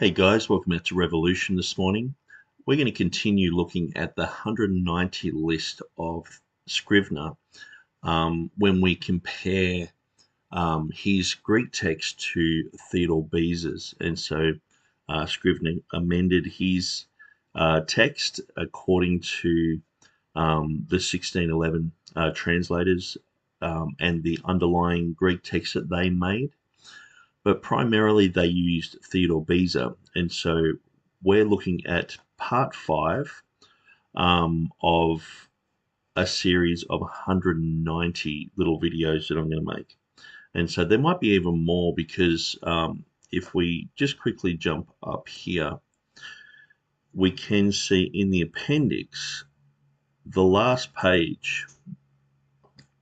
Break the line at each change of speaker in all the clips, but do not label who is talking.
Hey guys, welcome out to Revolution this morning. We're going to continue looking at the 190 list of Scrivener when we compare his Greek text to Theodore Beza's. And so Scrivener amended his text according to the 1611 translators and the underlying Greek text that they made, but primarily they used Theodore Beza. And so we're looking at part 5 of a series of 190 little videos that I'm going to make. And so there might be even more because if we just quickly jump up here, we can see in the appendix, the last page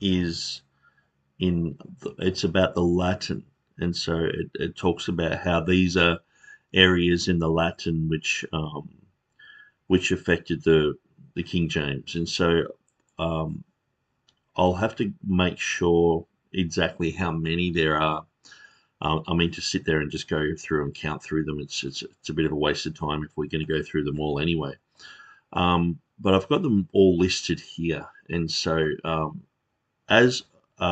is it's about the Latin. And so it talks about how these are areas in the Latin which affected the King James. And so I'll have to make sure exactly how many there are. I mean, to sit there and just go through and count through them, it's a bit of a waste of time if we're going to go through them all anyway. But I've got them all listed here. And so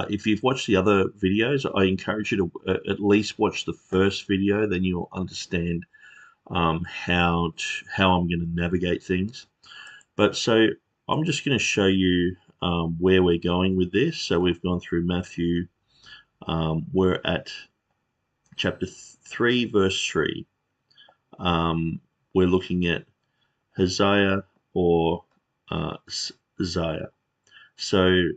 if you've watched the other videos, I encourage you to at least watch the first video, then you'll understand how I'm going to navigate things. But so I'm just going to show you where we're going with this. So we've gone through Matthew. We're at chapter 3, verse 3. We're looking at Hosea or Isaiah. So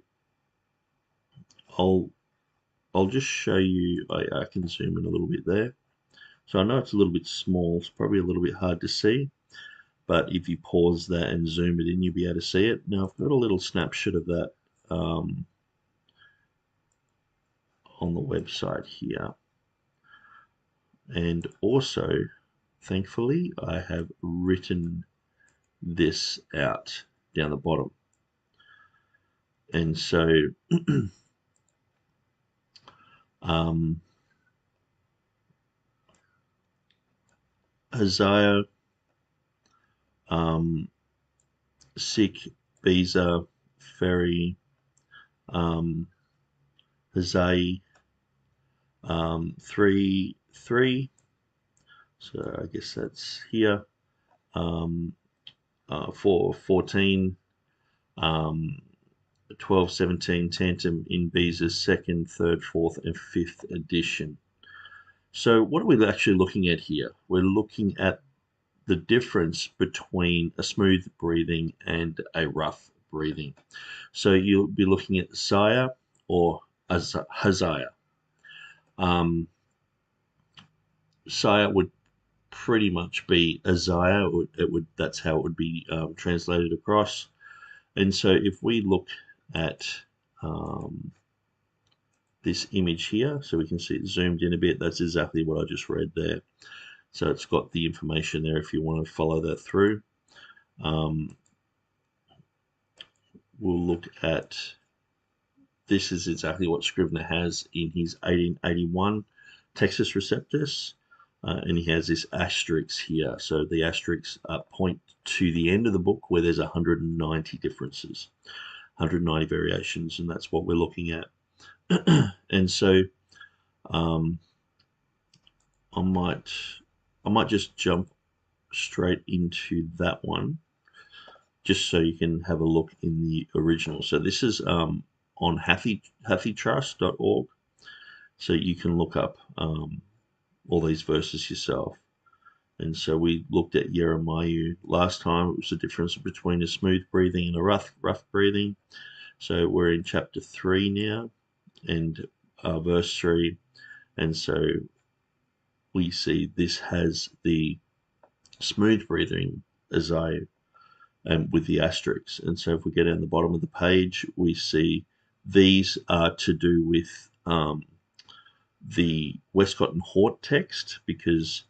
I'll just show you. I can zoom in a little bit there. So I know it's a little bit small. It's probably a little bit hard to see. But if you pause that and zoom it in, you'll be able to see it. Now I've got a little snapshot of that on the website here. And also, thankfully, I have written this out down the bottom. And so Isaiah, Sick, Beza, Ferry, Hosea, 3:3. So I guess that's here. 4:14, 12:17, Tantum in Beza's second, third, fourth, and fifth edition. So what are we actually looking at here? We're looking at the difference between a smooth breathing and a rough breathing. So you'll be looking at Isaiah or Hosea. Isaiah would pretty much be Isaiah. That's how it would be translated across. And so if we look at this image here, so we can see it zoomed in a bit, that's exactly what I just read there. So it's got the information there if you want to follow that through. We'll look at, this is exactly what Scrivener has in his 1881 Textus Receptus, and he has this asterisk here. So the asterisks point to the end of the book where there's 190 differences, 190 variations, and that's what we're looking at. And so I might just jump straight into that one, just so you can have a look in the original. So this is on happytrust.org, so you can look up all these verses yourself. And so we looked at Jeremiah last time. It was the difference between a smooth breathing and a rough breathing. So we're in chapter 3 now, and verse 3. And so we see this has the smooth breathing Isaiah and with the asterisks. And so if we get down the bottom of the page, we see these are to do with the Westcott and Hort text, because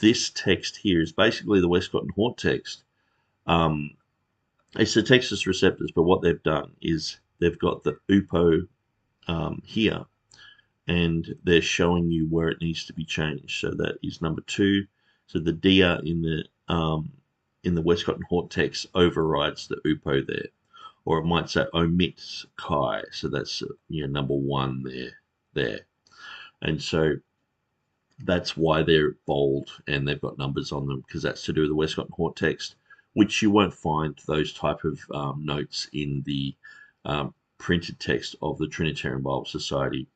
this text here is basically the Westcott and Hort text. It's the Textus Receptus, but what they've done is they've got the upo here, and they're showing you where it needs to be changed. So that is number 2. So the dia in the Westcott and Hort text overrides the upo there, or it might say omits chi. So that's number 1 there, and so that's why they're bold and they've got numbers on them, because that's to do with the Westcott and Hort text, which you won't find those type of notes in the printed text of the Trinitarian Bible Society.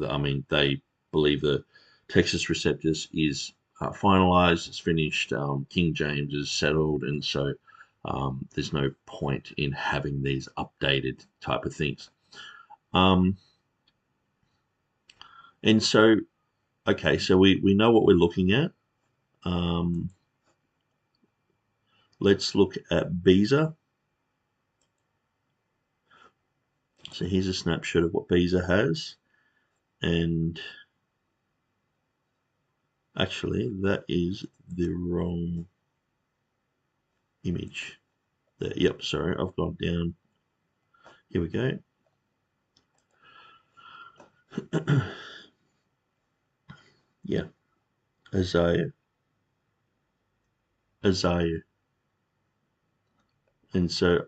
I mean, they believe the Textus Receptus is finalized, it's finished, King James is settled, and so there's no point in having these updated type of things. And so, okay, so we know what we're looking at. Let's look at Beza. So here's a snapshot of what Beza has. And actually, that is the wrong image. There, yep, sorry, I've gone down. Here we go. Yeah, Isaiah. And so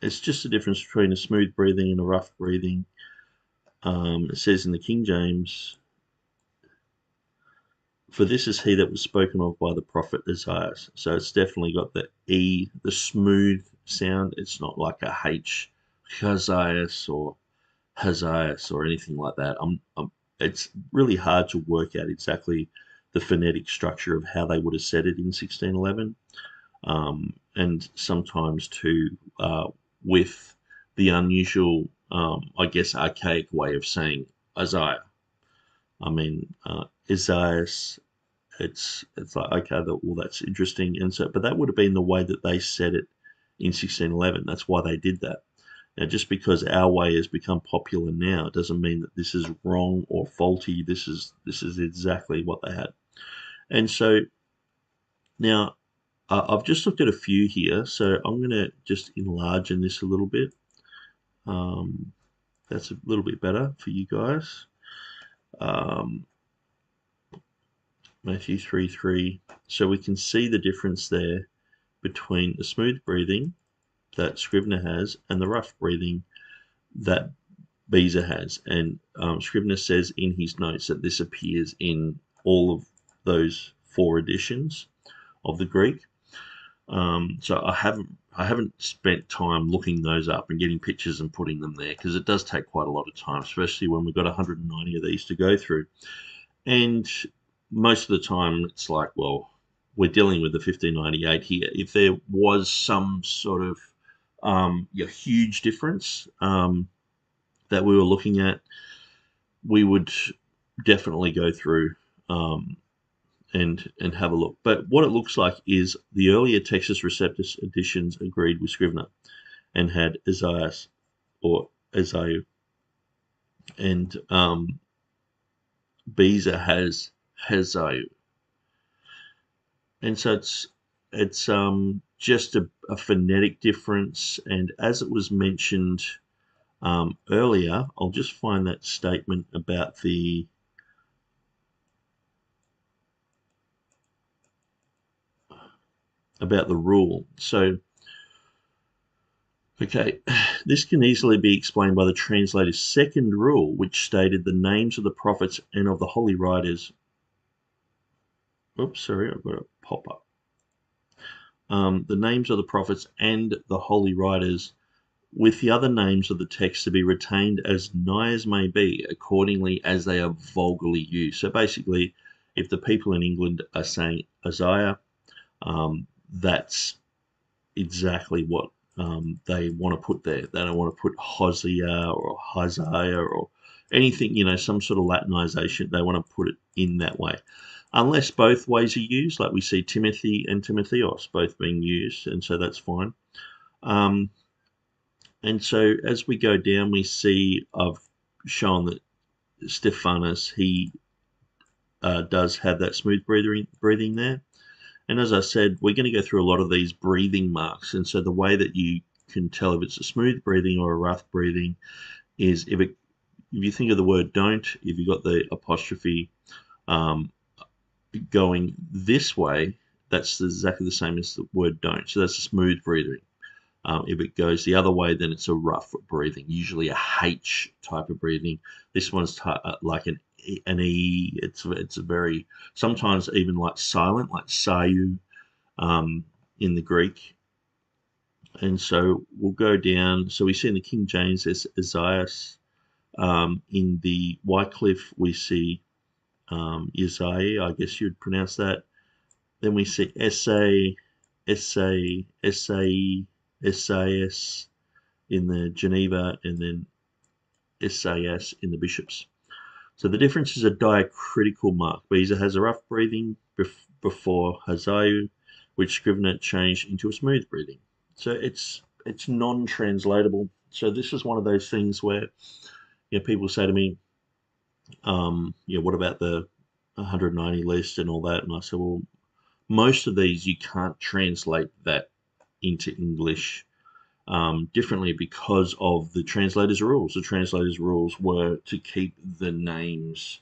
it's just a difference between a smooth breathing and a rough breathing. It says in the King James, for this is he that was spoken of by the prophet Isaiah. So it's definitely got the E, the smooth sound. It's not like a H, Hazias or Hazias or anything like that. It's really hard to work out exactly the phonetic structure of how they would have said it in 1611. And sometimes too, with the unusual, I guess, archaic way of saying Isaiah. I mean, Isaiah, it's like, okay, well, that's interesting. And so, but that would have been the way that they said it in 1611. That's why they did that. Now, just because our way has become popular now, it doesn't mean that this is wrong or faulty. This is exactly what they had. And so now I've just looked at a few here, so I'm going to just enlarge in this a little bit. That's a little bit better for you guys. Matthew 3:3. So we can see the difference there between the smooth breathing that Scrivener has and the rough breathing that Beza has. And Scrivener says in his notes that this appears in all of those 4 editions of the Greek. So I haven't spent time looking those up and getting pictures and putting them there, because it does take quite a lot of time, especially when we've got 190 of these to go through. And most of the time it's like, well, we're dealing with the 1598 here. If there was some sort of huge difference that we were looking at, we would definitely go through and have a look. But what it looks like is the earlier Textus Receptus editions agreed with Scrivener and had Isaiah or Isaiah, and Beza has Hazayu. And so it's just a phonetic difference. And as it was mentioned earlier, I'll just find that statement about the rule. So, okay, this can easily be explained by the translator's second rule, which stated the names of the prophets and of the holy writers. Oops, sorry, I've got a pop-up. The names of the prophets and the holy writers, with the other names of the text, to be retained as nigh as may be, accordingly as they are vulgarly used. So basically, if the people in England are saying Isaiah, that's exactly what they want to put there. They don't want to put Hosea or Hosea or anything, some sort of Latinization. They want to put it in that way. Unless both ways are used, like we see Timothy and Timotheos both being used, and so that's fine. And so as we go down, we see I've shown that Stephanus, he does have that smooth breathing there. And as I said, we're going to go through a lot of these breathing marks. And so the way that you can tell if it's a smooth breathing or a rough breathing is if it if you think of the word don't, if you got the apostrophe um, going this way, that's exactly the same as the word don't. So that's a smooth breathing. If it goes the other way, then it's a rough breathing, usually a H type of breathing. This one's like an E. It's a very, sometimes even like silent, like sayu in the Greek. And so we'll go down. So we see in the King James as Isaias. In the Wycliffe, we see Isaiah, I guess you'd pronounce that. Then we see essay, essayas in the Geneva, and then SAS in the bishops. So the difference is a diacritical mark. Beza has a rough breathing before Hazayu, which Scrivener changed into a smooth breathing. So it's non-translatable. So this is one of those things where people say to me, what about the 190 list and all that? And I said, well, most of these you can't translate that into English differently because of the translator's rules. The translator's rules were to keep the names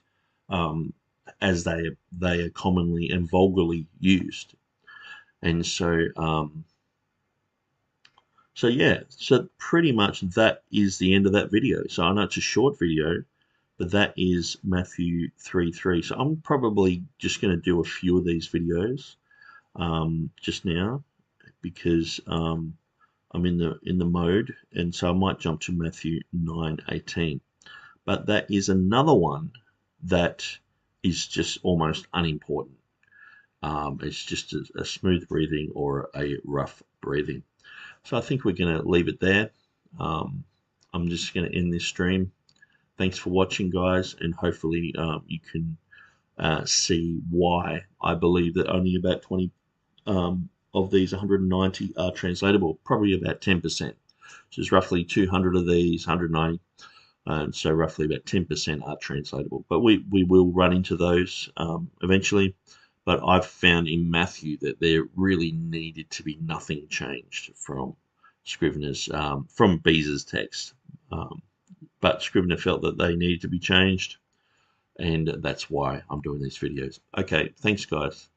as they are commonly and vulgarly used. And so, so pretty much that is the end of that video. So I know it's a short video, but that is Matthew 3:3. So I'm probably just going to do a few of these videos just now because I'm in the mode, and so I might jump to Matthew 9:18. But that is another one that is just almost unimportant. It's just a smooth breathing or a rough breathing. So I think we're going to leave it there. I'm just going to end this stream. Thanks for watching, guys, and hopefully you can see why I believe that only about 20 of these 190 are translatable, probably about 10%. So there's roughly 200 of these, 190, and so roughly about 10% are translatable. But we will run into those eventually. But I've found in Matthew that there really needed to be nothing changed from Scrivener's, from Beza's text. But Scrivener felt that they needed to be changed, and that's why I'm doing these videos. Okay, thanks, guys.